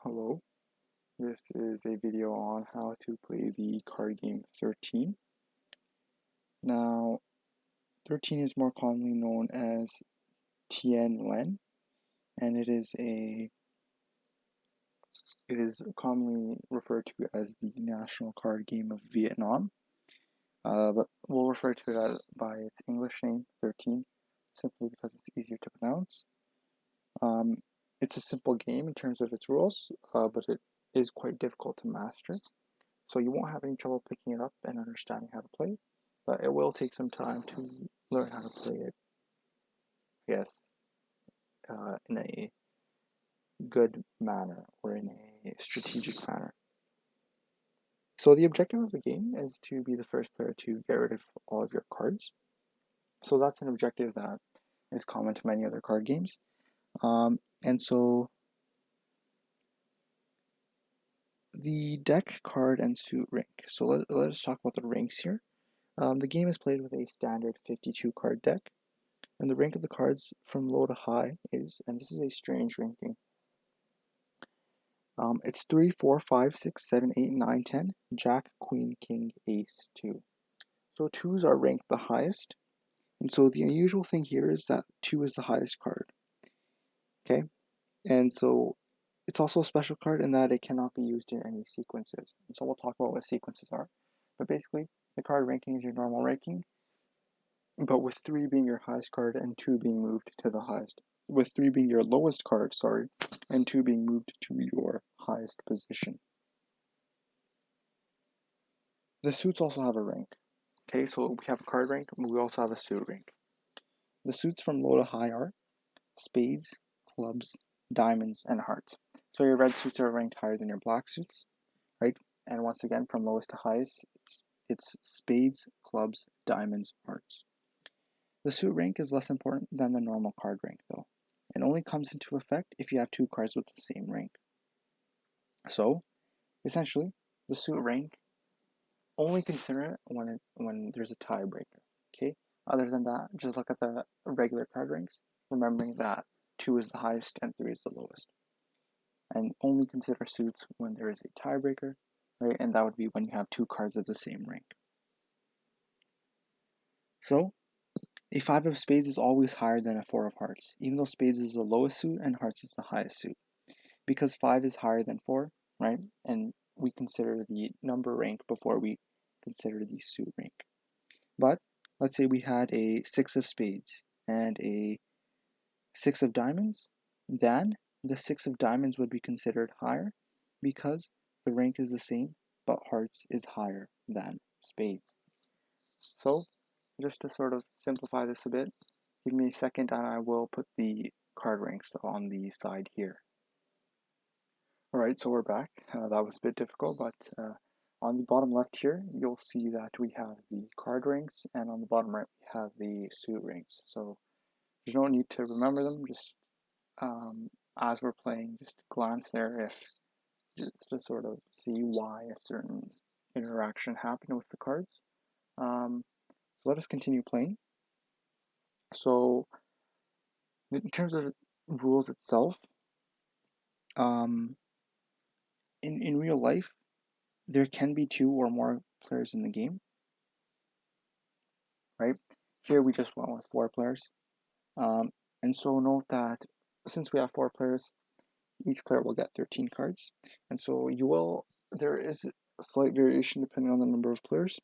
Hello, this is a video on how to play the card game 13. Now, 13 is more commonly known as Tien Len, and it is commonly referred to as the national card game of Vietnam, but we'll refer to it by its English name, 13, simply because it's easier to pronounce. Um, it's a simple game in terms of its rules, but it is quite difficult to master. So you won't have any trouble picking it up and understanding how to play it, but it will take some time to learn how to play it, yes, in a good manner or in a strategic manner. So the objective of the game is to be the first player to get rid of all of your cards. So that's an objective that is common to many other card games. And so the deck, card, and suit rank. So let us talk about the ranks here. The game is played with a standard 52 card deck. And the rank of the cards from low to high is, and this is a strange ranking, it's 3, 4, 5, 6, 7, 8, 9, 10, Jack, Queen, King, Ace, 2. So 2s are ranked the highest, and so the unusual thing here is that 2 is the highest card, okay? And so it's also a special card in that it cannot be used in any sequences. And so we'll talk about what sequences are. But basically, the card ranking is your normal ranking, but with 3 being your highest card and 2 being moved to the highest. With 3 being your lowest card, sorry, and 2 being moved to your highest position. The suits also have a rank. Okay, so we have a card rank, but we also have a suit rank. The suits from low to high are spades, clubs, diamonds, and hearts. So your red suits are ranked higher than your black suits, right? And once again, from lowest to highest, it's spades, clubs, diamonds, hearts. The suit rank is less important than the normal card rank, though. It only comes into effect if you have 2 cards with the same rank. So, essentially, the suit rank, only consider it when there's a tiebreaker. Okay. Other than that, just look at the regular card ranks, remembering that 2 is the highest and 3 is the lowest. And only consider suits when there is a tiebreaker, right? And that would be when you have 2 cards of the same rank. So, a 5 of spades is always higher than a 4 of hearts, even though spades is the lowest suit and hearts is the highest suit. Because 5 is higher than 4, right? And we consider the number rank before we consider the suit rank. But let's say we had a 6 of spades and a 6 of diamonds, then the 6 of diamonds would be considered higher because the rank is the same, but hearts is higher than spades. So, just to sort of simplify this a bit, give me a second and I will put the card ranks on the side here. Alright, so we're back. That was a bit difficult, but on the bottom left here, you'll see that we have the card ranks, and on the bottom right, we have the suit ranks. So there's no need to remember them, just as we're playing, just glance there if just to sort of see why a certain interaction happened with the cards. So let us continue playing. So in terms of rules itself, in real life, there can be 2 or more players in the game, right? Here we just went with 4 players. And so note that since we have 4 players, each player will get 13 cards. And so there is a slight variation depending on the number of players.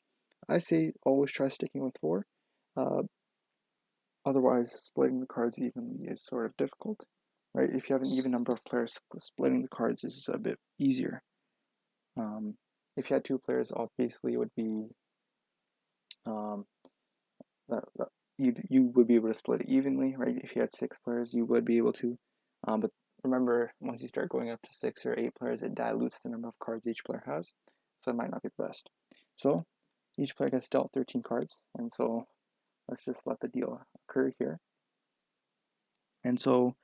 I say always try sticking with 4. Otherwise, splitting the cards evenly is sort of difficult, right? If you have an even number of players, splitting the cards is a bit easier. If you had 2 players, obviously it would be that you would be able to split it evenly, right? If you had 6 players, you would be able to. But remember, once you start going up to 6 or 8 players, it dilutes the number of cards each player has, so it might not be the best. So each player gets dealt 13 cards, and so let's just let the deal occur here. And so,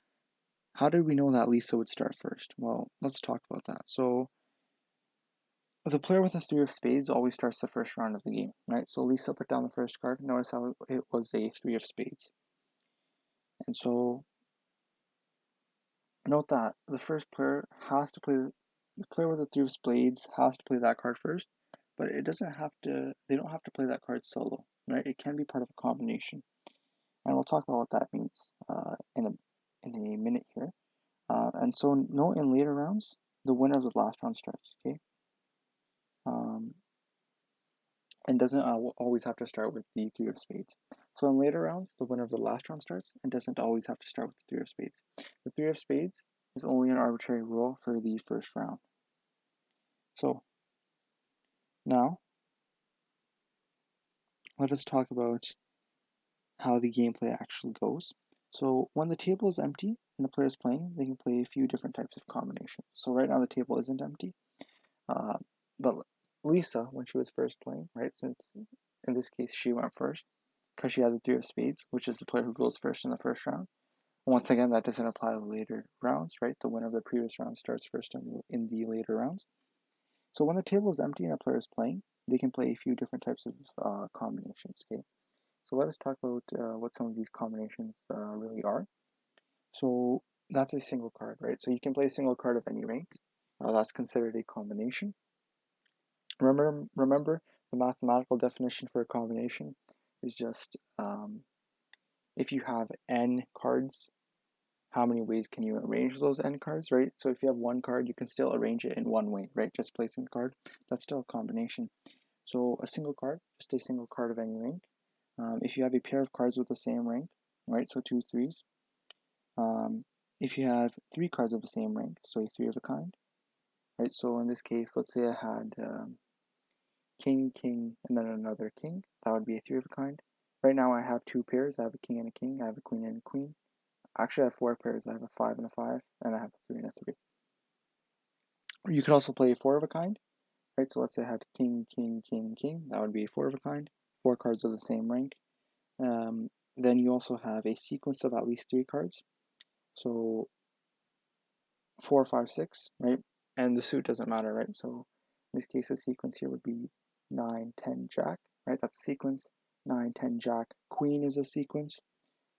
how did we know that Lisa would start first? Well, let's talk about that. So, the player with a 3 of spades always starts the first round of the game, right? So Lisa put down the first card. Notice how it was a 3 of spades. And so Note that the first player has to play, the player with the three of spades has to play that card first, but it doesn't have to, they don't have to play that card solo, right? It can be part of a combination. And we'll talk about what that means in a minute here. And so note in later rounds, the winner of the last round starts, okay? And doesn't always have to start with the three of spades. So in later rounds, the winner of the last round starts and doesn't always have to start with the three of spades. The three of spades is only an arbitrary rule for the first round. So now, let us talk about how the gameplay actually goes. So when the table is empty and the player is playing, they can play a few different types of combinations. So right now the table isn't empty, but Lisa, when she was first playing, right, since in this case she went first, because she had the three of spades, which is the player who goes first in the first round. Once again, that doesn't apply to the later rounds, right? The winner of the previous round starts first in the later rounds. So when the table is empty and a player is playing, they can play a few different types of combinations, okay? So let us talk about what some of these combinations really are. So that's a single card, right? So you can play a single card of any rank. That's considered a combination. Remember, the mathematical definition for a combination is just if you have n cards, how many ways can you arrange those n cards, right? So if you have one card, you can still arrange it in one way, right? Just placing the card. That's still a combination. So a single card, just a single card of any rank. If you have a pair of cards with the same rank, right? So two threes. If you have three cards of the same rank, so a three of a kind, right? So in this case, let's say I had king, king, and then another king. That would be a three of a kind. Right now I have two pairs. I have a king and a king. I have a queen and a queen. Actually, I have four pairs. I have a five and a five, and I have a three and a three. You could also play a four of a kind, right? So let's say I had king, king, king, king. That would be a four of a kind. Four cards of the same rank. Then you also have a sequence of at least three cards. So 4, 5, 6, right? And the suit doesn't matter, right? So in this case, the sequence here would be 9, 10, jack, right? That's a sequence. 9, 10, jack, queen is a sequence,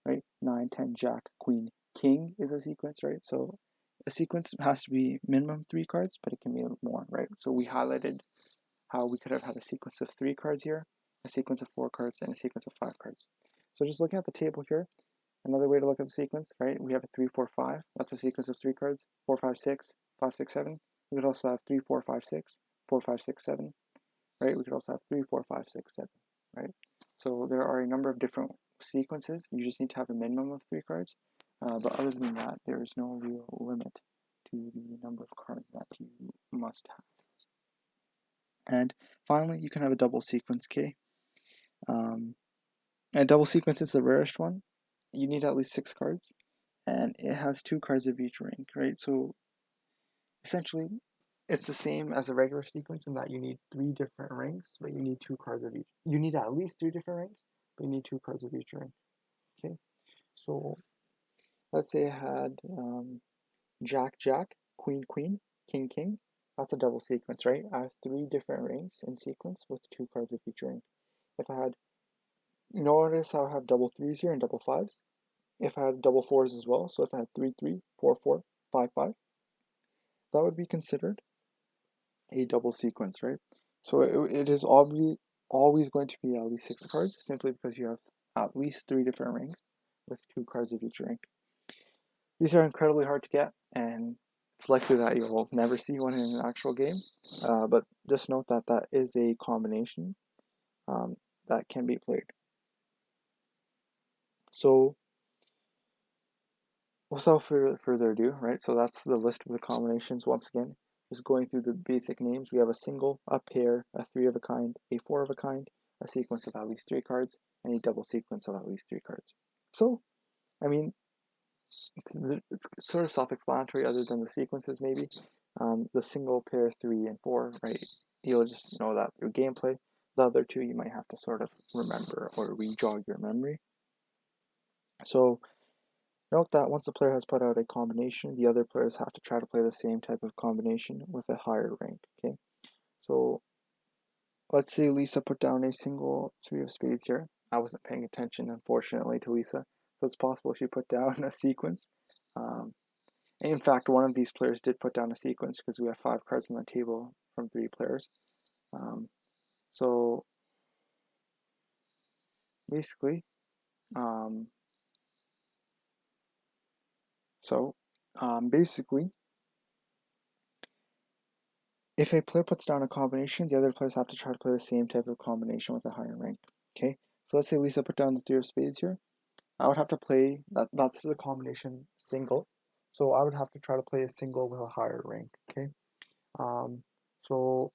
right? 9, 10, jack, queen, king is a sequence, right? So a sequence has to be minimum 3 cards, but it can be more, right? So we highlighted how we could have had a sequence of 3 cards here, a sequence of 4 cards, and a sequence of 5 cards. So just looking at the table here, another way to look at the sequence, right? We have a 3, 4, 5. That's a sequence of 3 cards. 4, 5, 6, 5, 6, 7. We could also have 3, 4, 5, 6, 4, 5, 6, 7. Right? We could also have 3, 4, 5, 6, 7. Right? So there are a number of different sequences. You just need to have a minimum of 3 cards. But other than that, there is no real limit to the number of cards that you must have. And finally, you can have a double sequence K. And double sequence is the rarest one. You need at least 6 cards, and it has 2 cards of each rank, right? So essentially, it's the same as a regular sequence in that you need 3 different ranks, but you need 2 cards of each. You need at least 3 different ranks, but you need 2 cards of each rank. Okay, so let's say I had Jack, Jack, Queen, Queen, King, King. That's a double sequence, right? I have 3 different ranks in sequence with 2 cards of each rank. If I had, notice how I have double threes here and double fives. If I had double fours as well, so if I had 3, 3, 4, 4, 5, 5, that would be considered a double sequence, right? So it is always going to be at least 6 cards, simply because you have at least 3 different ranks with 2 cards of each rank. These are incredibly hard to get, and it's likely that you'll never see one in an actual game, but just note that that is a combination that can be played. So without further ado, right, so that's the list of the combinations once again. Just going through the basic names, we have a single, a pair, a 3 of a kind, a 4 of a kind, a sequence of at least 3 cards, and a double sequence of at least 3 cards. So, I mean, it's sort of self-explanatory other than the sequences maybe. The single, pair, 3, and 4, right, you'll just know that through gameplay. The other two you might have to sort of remember or re-jog your memory. So, note that once a player has put out a combination, the other players have to try to play the same type of combination with a higher rank, okay? So let's say Lisa put down a single 3 of spades here. I wasn't paying attention, unfortunately, to Lisa, so it's possible she put down a sequence. In fact, one of these players did put down a sequence because we have 5 cards on the table from 3 players. So basically, basically, if a player puts down a combination, the other players have to try to play the same type of combination with a higher rank. Okay, so let's say Lisa put down the 3 of spades here. I would have to play, that's the combination single. So I would have to try to play a single with a higher rank, okay? So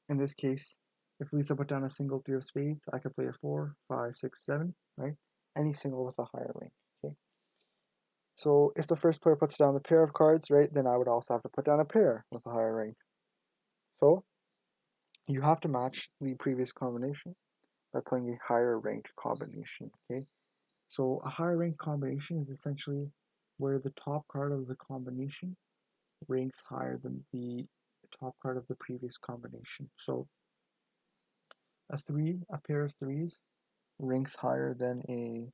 in this case, if Lisa put down a single 3 of spades, I could play a 4, 5, 6, 7, right? Any single with a higher rank, okay? So if the first player puts down the pair of cards, right, then I would also have to put down a pair with a higher rank. So you have to match the previous combination by playing a higher ranked combination, okay? So a higher ranked combination is essentially where the top card of the combination ranks higher than the top card of the previous combination. So a pair of threes ranks higher than a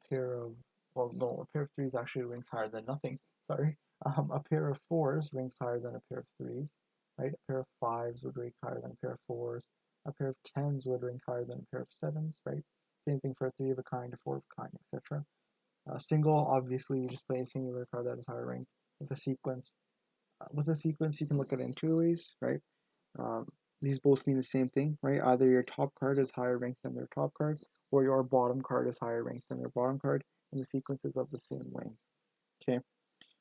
pair of, well, no, a pair of threes actually ranks higher than nothing. Sorry. A pair of fours ranks higher than a pair of threes, right? A pair of fives would rank higher than a pair of fours. A pair of tens would rank higher than a pair of sevens, right? Same thing for a three of a kind, a four of a kind, etc. Single, obviously, you just play a singular card that is higher ranked. With a sequence, you can look at it in 2 ways, right? Um, these both mean the same thing, right? Either your top card is higher ranked than their top card, or your bottom card is higher ranked than their bottom card, and the sequence is of the same length. Okay,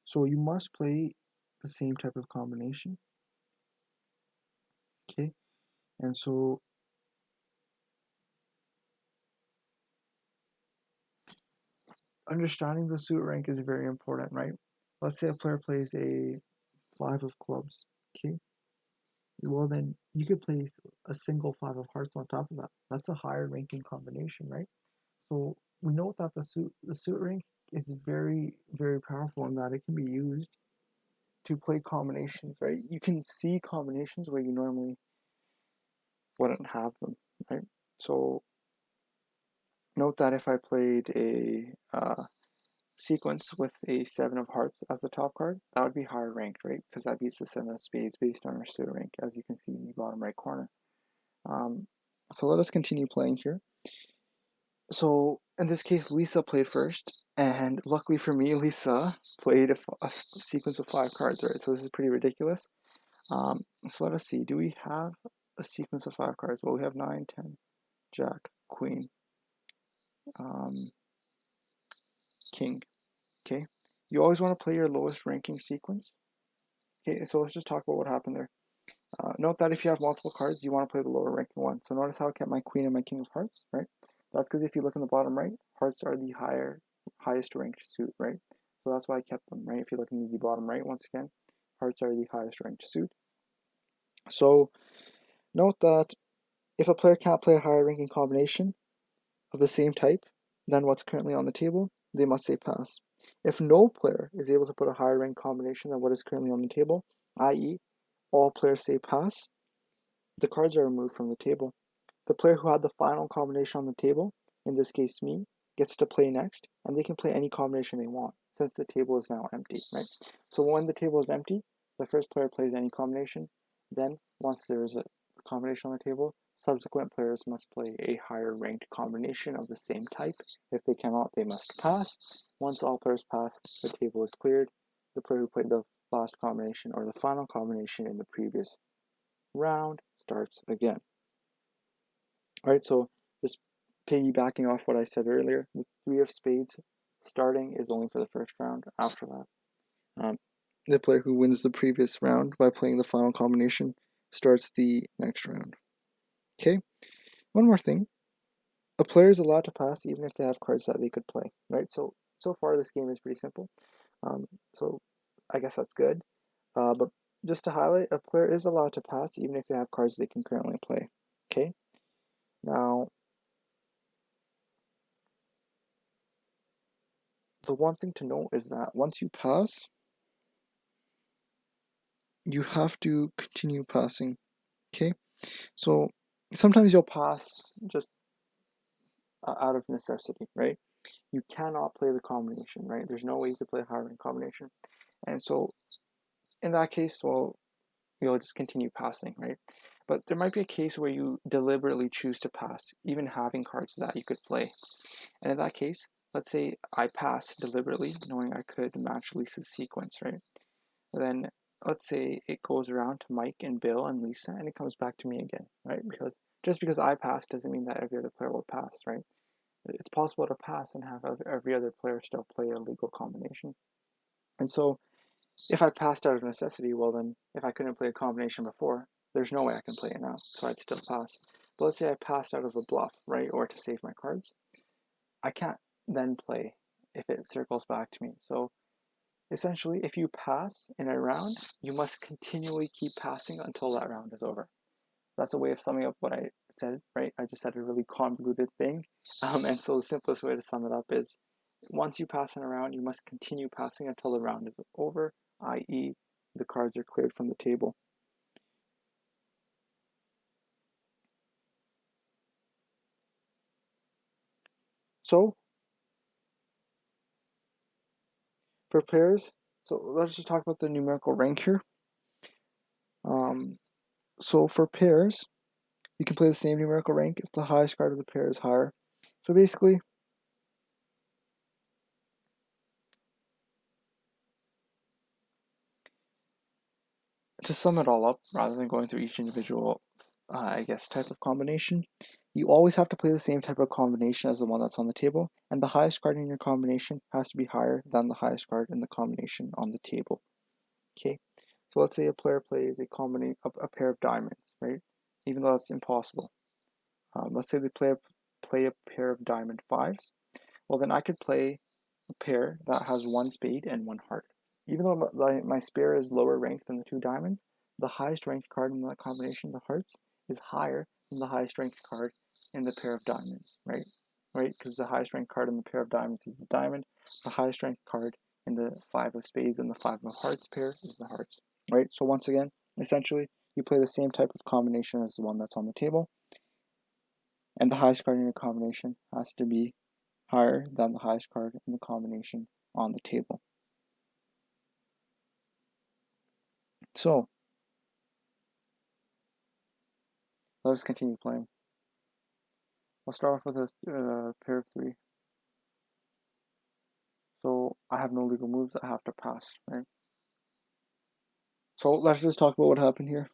so you must play the same type of combination. Okay, and so understanding the suit rank is very important, right? Let's say a player plays a 5 of clubs. Okay, well then you could place a single 5 of hearts on top of that. That's a higher ranking combination, right? So we know that the suit rank is very, very powerful in that it can be used to play combinations, right? You can see combinations where you normally wouldn't have them, right? So note that if I played a sequence with a 7 of hearts as the top card, that would be higher ranked, right? Because that beats the 7 of spades based on our suit rank, as you can see in the bottom right corner. So let us continue playing here. So in this case, Lisa played first, and luckily for me, Lisa played a sequence of 5 cards, right? So this is pretty ridiculous. So let us see. Do we have a sequence of 5 cards? Well, we have 9, 10, Jack, Queen, King. Okay. You always want to play your lowest ranking sequence. Okay, so let's just talk about what happened there. Note that if you have multiple cards, you want to play the lower ranking one. So notice how I kept my Queen and my King of Hearts, right? That's because if you look in the bottom right, hearts are the highest ranked suit, right? So that's why I kept them, right? If you look in the bottom right, once again, hearts are the highest ranked suit. So note that if a player can't play a higher ranking combination of the same type than what's currently on the table, they must say pass. If no player is able to put a higher ranked combination than what is currently on the table, i.e., all players say pass, the cards are removed from the table. The player who had the final combination on the table, in this case me, gets to play next, and they can play any combination they want, since the table is now empty, right? So when the table is empty, the first player plays any combination. Then, once there is a combination on the table, subsequent players must play a higher ranked combination of the same type. If they cannot, they must pass. Once all players pass, the table is cleared. The player who played the last combination or the final combination in the previous round starts again. Alright, so just piggybacking off what I said earlier, the 3 of spades starting is only for the first round. After that, the player who wins the previous round by playing the final combination starts the next round. Okay, one more thing. A player is allowed to pass even if they have cards that they could play, right? So far this game is pretty simple. So I guess that's good. But just to highlight, a player is allowed to pass even if they have cards they can currently play. Okay, now the one thing to note is that once you pass, you have to continue passing. Okay, so sometimes you'll pass just out of necessity, right? you cannot play the combination, right? There's no way you could play a higher rank combination. And so in that case, well, you'll just continue passing, right? But there might be a case where you deliberately choose to pass, even having cards that you could play. And in that case, let's say I pass deliberately, knowing I could match Lisa's sequence, right? Then let's say it goes around to Mike and Bill and Lisa, and it comes back to me again, right? Because just because I pass doesn't mean that every other player will pass, right? It's possible to pass and have every other player still play a legal combination. And so if I passed out of necessity, well then, if I couldn't play a combination before, there's no way I can play it now, so I'd still pass. But let's say I passed out of a bluff, right, or to save my cards, I can't then play if it circles back to me. So essentially, if you pass in a round, you must continually keep passing until that round is over. That's a way of summing up what I said, right? I just said a really convoluted thing. And so the simplest way to sum it up is once you pass in a round, you must continue passing until the round is over, i.e., the cards are cleared from the table. So for pairs, so let's just talk about the numerical rank here. So for pairs, you can play the same numerical rank if the highest card of the pair is higher. So basically, to sum it all up, rather than going through each individual, type of combination, you always have to play the same type of combination as the one that's on the table, and the highest card in your combination has to be higher than the highest card in the combination on the table. Okay, so let's say a player plays a pair of diamonds, right? Even though that's impossible. Let's say they play a pair of diamond fives. Well, then I could play a pair that has one spade and one heart. Even though my spare is lower ranked than the two diamonds, the highest ranked card in that combination, the hearts, is higher than the highest ranked card in the pair of diamonds, right? Right? Because the highest ranked card in the pair of diamonds is the diamond, the highest ranked card in the five of spades and the five of hearts pair is the hearts, right? So once again, essentially, you play the same type of combination as the one that's on the table, and the highest card in your combination has to be higher than the highest card in the combination on the table. So, let us continue playing. I'll start off with a pair of three. So, I have no legal moves, I have to pass, right? So, let's just talk about what happened here.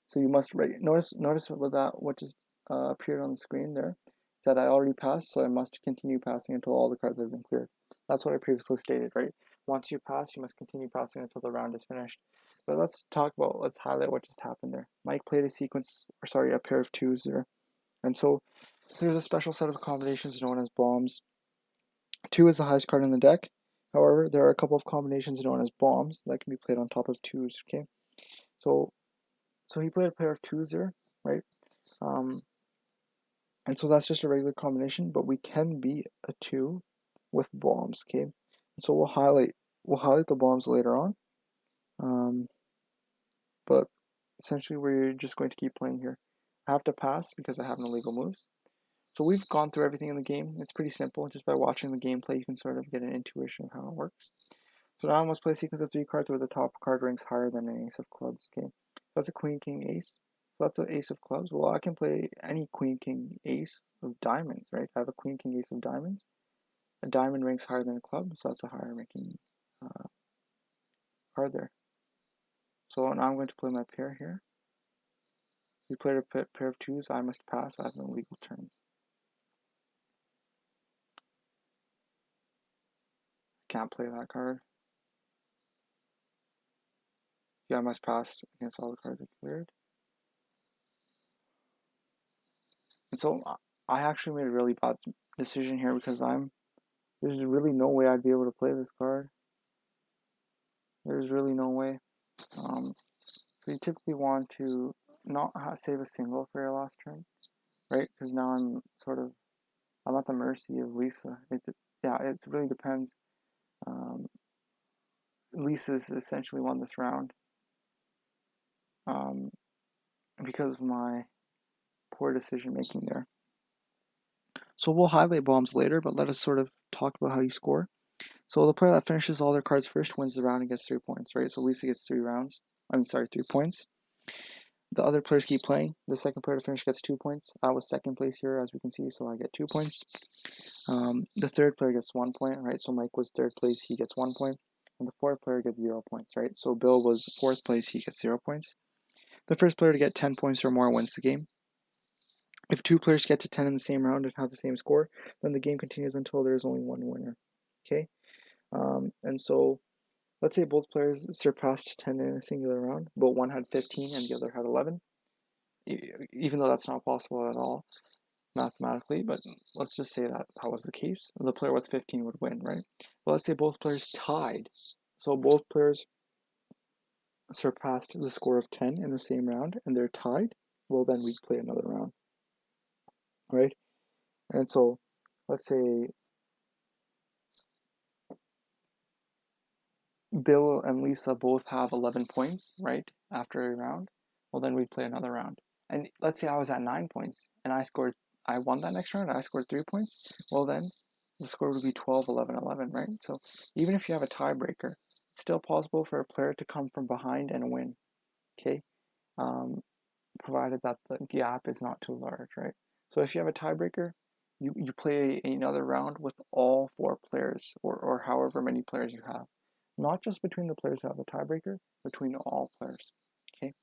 So, you must notice what just appeared on the screen there. It said I already passed, so I must continue passing until all the cards have been cleared. That's what I previously stated, right? Once you pass, you must continue passing until the round is finished. But let's highlight what just happened there. Mike played a pair of twos there. And so there's a special set of combinations known as bombs. Two is the highest card in the deck. However, there are a couple of combinations known as bombs that can be played on top of twos. Okay, so he played a pair of twos there, right? Um, and so that's just a regular combination, but we can beat a two with bombs. Okay, and so we'll highlight the bombs later on. But essentially, we're just going to keep playing here. I have to pass because I have no legal moves. So we've gone through everything in the game. It's pretty simple. Just by watching the gameplay, you can sort of get an intuition of how it works. So now I must play a sequence of three cards where the top card ranks higher than an ace of clubs. Okay, that's a queen, king, ace. So that's an ace of clubs. Well, I can play any queen, king, ace of diamonds, right? I have a queen, king, ace of diamonds. A diamond ranks higher than a club, so that's a higher ranking card there. So now I'm going to play my pair here. You played a pair of twos. I must pass. I have no legal turns. Can't play that card. Yeah, I must pass against all the cards I cleared. And so I actually made a really bad decision here because there's really no way I'd be able to play this card. There's really no way. So you typically want to not save a single for your last turn, right? Because now I'm at the mercy of Lisa. It really depends. Lisa's essentially won this round um, because of my poor decision making there. So we'll highlight bombs later, but let us sort of talk about how you score. So the player that finishes all their cards first wins the round and gets 3 points, right? So Lisa gets 3 points. The other players keep playing. The second player to finish gets 2 points. I was second place here, as we can see, so I get 2 points. The third player gets 1 point, right? So Mike was third place, he gets 1 point. And the fourth player gets 0 points, right? So Bill was fourth place, he gets 0 points. The first player to get 10 points or more wins the game. If 2 players get to 10 in the same round and have the same score, then the game continues until there is only one winner. Okay? And so let's say both players surpassed 10 in a singular round, but one had 15 and the other had 11. Even though that's not possible at all mathematically, but let's just say that that was the case. The player with 15 would win, right? But let's say both players tied. So both players surpassed the score of 10 in the same round and they're tied. Well, then we play another round, right? And so let's say Bill and Lisa both have 11 points, right, after a round. Well, then we play another round. And let's say I was at 9 points and I won that next round, I scored 3 points. Well, then the score would be 12, 11, 11, right? So even if you have a tiebreaker, it's still possible for a player to come from behind and win, okay? Provided that the gap is not too large, right? So if you have a tiebreaker, you play another round with all 4 players or however many players you have. Not just between the players who have a tiebreaker, between all players. Okay,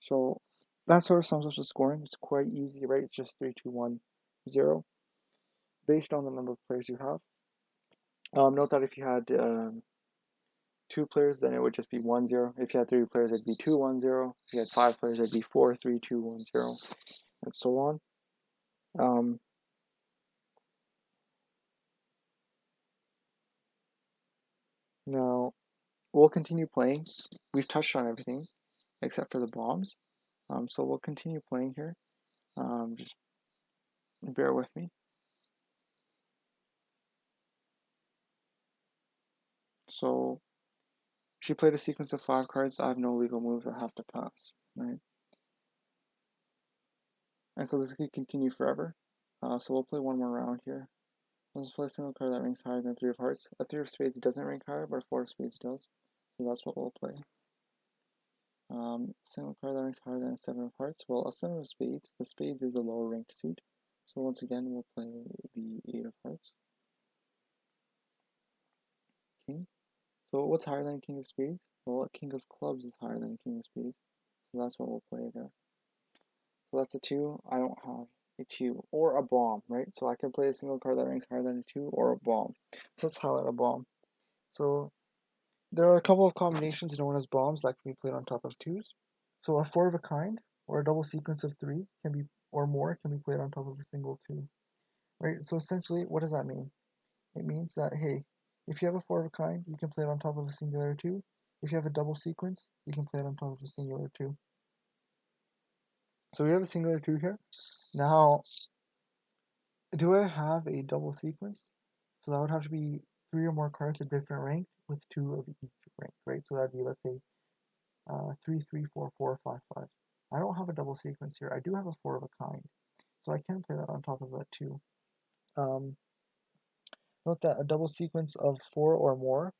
so that sort of sums up the scoring. It's quite easy, right? It's just 3, 2, 1, 0, based on the number of players you have. Note that if you had 2 players, then it would just be 1, 0. If you had 3 players, it'd be 2, 1, 0. If you had 5 players, it'd be 4, 3, 2, 1, 0, and so on. Now, we'll continue playing. We've touched on everything except for the bombs. So we'll continue playing here. Just bear with me. So she played a sequence of 5 cards. I have no legal moves. I have to pass, right? And so this could continue forever. So we'll play one more round here. Let's play a single card that ranks higher than 3 of hearts. A 3 of spades doesn't rank higher, but a 4 of spades does. So that's what we'll play. Single card that ranks higher than a 7 of hearts. Well, a 7 of spades. The spades is a lower ranked suit. So once again, we'll play the 8 of hearts. King. So what's higher than a king of spades? Well, a king of clubs is higher than a king of spades. So that's what we'll play there. So that's a 2. I don't have a 2. Or a bomb, right? So I can play a single card that ranks higher than a 2 or a bomb. So let's highlight a bomb. So there are a couple of combinations known as bombs that can be played on top of 2s. So a 4 of a kind or a double sequence of 3 can be or more can be played on top of a single 2. Right? So essentially, what does that mean? It means that, hey, if you have a 4 of a kind, you can play it on top of a singular 2. If you have a double sequence, you can play it on top of a singular 2. So we have a singular 2 here. Now, do I have a double sequence? So that would have to be 3 or more cards of different rank with 2 of each rank, right? So that'd be, let's say, 3, 3, 4, 4, 5, 5. I don't have a double sequence here. I do have a 4 of a kind. So I can play that on top of that 2. Um, Note that a double sequence of 4 or more,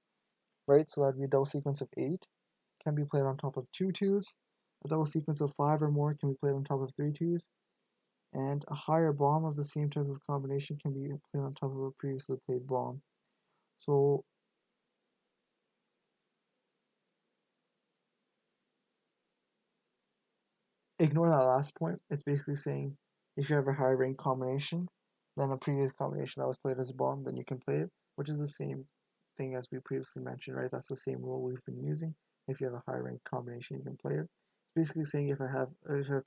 right? So that'd be a double sequence of 8, can be played on top of 2 2s. A double sequence of 5 or more can be played on top of 3 2s. And a higher bomb of the same type of combination can be played on top of a previously played bomb. So ignore that last point. It's basically saying if you have a higher rank combination than a previous combination that was played as a bomb, then you can play it, which is the same thing as we previously mentioned, right? That's the same rule we've been using. If you have a higher rank combination, you can play it. It's basically saying if I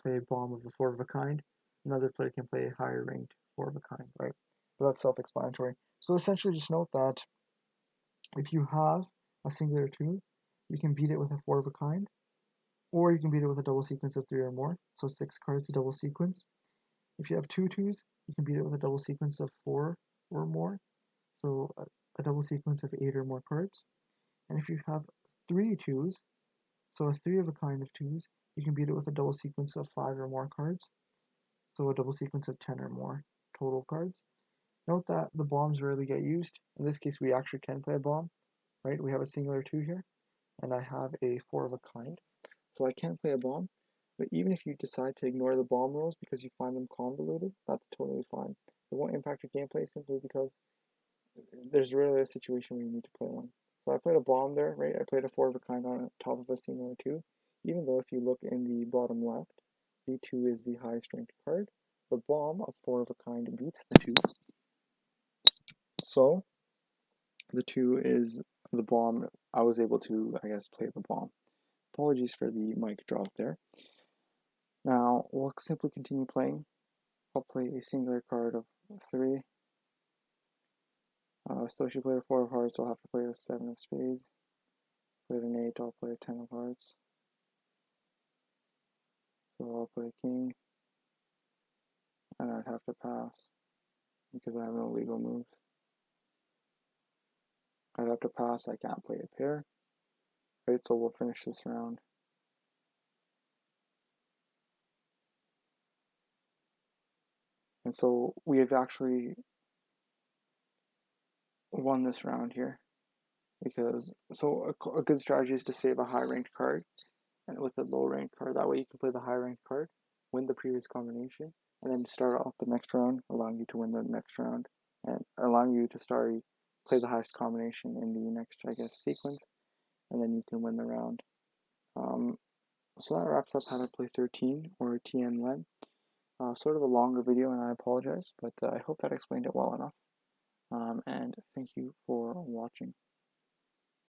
play a bomb of a 4 of a kind, another player can play a higher ranked 4 of a kind, right? But that's self-explanatory. So essentially just note that if you have a singular 2, you can beat it with a 4 of a kind, or you can beat it with a double sequence of 3 or more, so 6 cards, a double sequence. If you have 2 2s, you can beat it with a double sequence of 4 or more, so a double sequence of 8 or more cards. And if you have 3 2s, so a 3 of a kind of 2s, you can beat it with a double sequence of 5 or more cards, so a double sequence of 10 or more total cards. Note that the bombs rarely get used. In this case, we actually can play a bomb, right? We have a singular 2 here, and I have a 4 of a kind. So I can play a bomb, but even if you decide to ignore the bomb rules because you find them convoluted, that's totally fine. It won't impact your gameplay simply because there's rarely a situation where you need to play one. So I played a bomb there, right? I played a 4 of a kind on top of a singular 2, even though if you look in the bottom left, the 2 is the highest ranked card. The bomb of 4 of a kind beats the 2. So the 2 is the bomb. I was able to, I guess, play the bomb. Apologies for the mic drop there. Now, we'll simply continue playing. I'll play a singular card of 3. So if you play a 4 of hearts, I'll have to play a 7 of spades. Play an 8, I'll play a 10 of hearts. So I'll play king. And I'd have to pass because I have no legal moves. I'd have to pass, I can't play a pair. Right, so we'll finish this round. And so we have actually won this round here. Because, so a good strategy is to save a high ranked card and with a low ranked card. That way you can play the high ranked card, win the previous combination, and then start off the next round, allowing you to win the next round, and allowing you to play the highest combination in the next, I guess, sequence, and then you can win the round. So that wraps up how to play 13 or TN Len. Sort of a longer video, and I apologize, but I hope that explained it well enough. And thank you for watching.